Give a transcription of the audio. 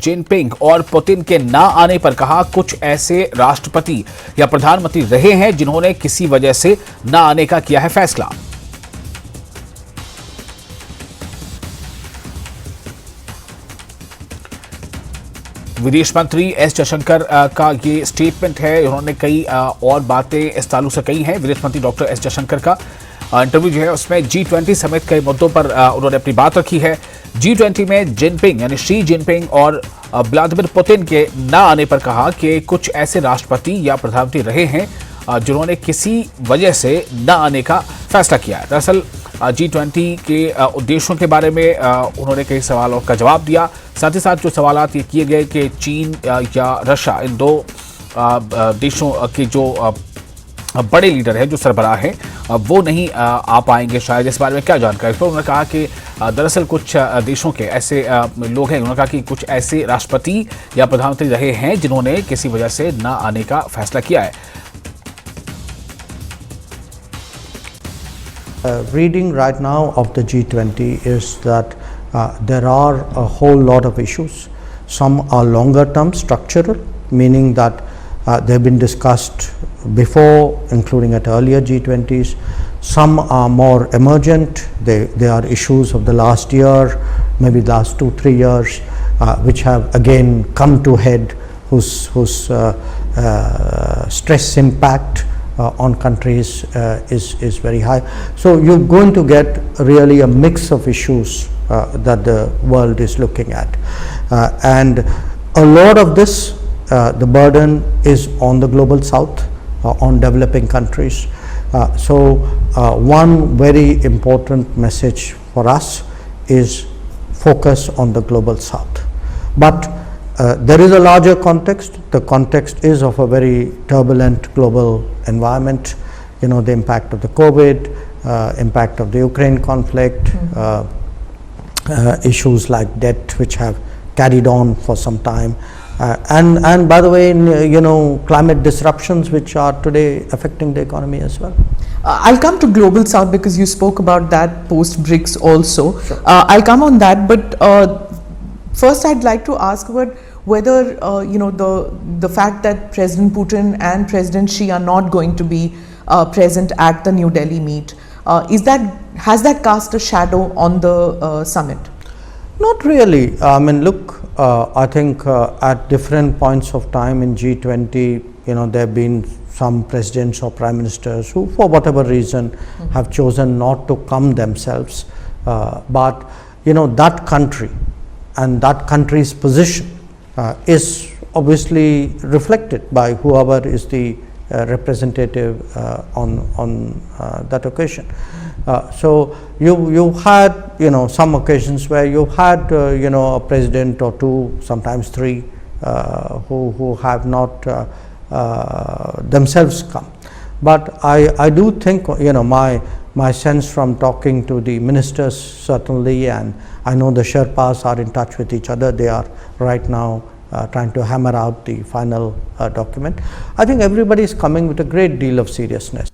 Jinping और Putin के ना आने पर कहा कुछ ऐसे राष्ट्रपति या प्रधानमंत्री रहे हैं जिन्होंने किसी वजह से ना आने का किया है फैसला। विदेश मंत्री एस जयशंकर का ये स्टेटमेंट है। उन्होंने कई और बातें इस ताल्लुक से कही हैं। विदेश मंत्री डॉक्टर एस जयशंकर का इंटरव्यू जो है उसमें G20 समिट के मुद्दों पर उन्होंने अपनी बात रखी है। G20 में जिनपिंग यानी शी जिनपिंग और व्लादिमीर पुतिन के ना आने पर कहा कि कुछ ऐसे राष्ट्रपति या प्रधानमंत्री रहे हैं जिन्होंने किसी वजह से न आने का फैसला किया है। दरअसल G20 के उद्देश्यों के बारे में उन्होंने कई सवालों का जवाब दिया। साथ ही साथ जो सवालात ये किए गए कि चीन या रशिया इन दो देशों के जो बड़े लीडर हैं, जो सरबराह हैं, वो नहीं आ पाएंगे शायद, इस बारे में क्या जानकारी। इस पर उन्होंने कहा कि दरअसल कुछ देशों के ऐसे लोग हैं, उन्होंने कहा कि कुछ ऐसे राष्ट्रपति या प्रधानमंत्री रहे हैं जिन्होंने किसी वजह से ना आने का फैसला किया है। Reading right now of the G20 is that there are a whole lot of issues. Some are longer term structural, meaning that they have been discussed before, including at earlier G20s. Some are more emergent. They are issues of the last year, maybe last 2-3 years, which have again come to head, whose stress impact on countries is very high. So you're going to get really a mix of issues that the world is looking at, and a lot of this, the burden is on the global south, on developing countries. So one very important message for us is focus on the global south. But there is a larger context. The context is of a very turbulent global environment. You know, the impact of the COVID, impact of the Ukraine conflict, issues like debt which have carried on for some time, and by the way, you know, climate disruptions which are today affecting the economy as well. I'll come to global south because you spoke about that post BRICS also. Sure. I'll come on that, but first I'd like to ask about whether you know, the fact that President Putin and President Xi are not going to be present at the New Delhi meet, has that cast a shadow on the summit? Not really. I mean, look, I think at different points of time in G20, you know, there have been some presidents or prime ministers who, for whatever reason, have chosen not to come themselves. But you know, that country and that country's position is obviously reflected by whoever is the representative on that occasion. So you had, you know, some occasions where you had you know, a president or two, sometimes three, who have not themselves come. But I do think, you know, my sense from talking to the ministers certainly, and I know the Sherpas are in touch with each other. They are right now trying to hammer out the final document. I think everybody is coming with a great deal of seriousness.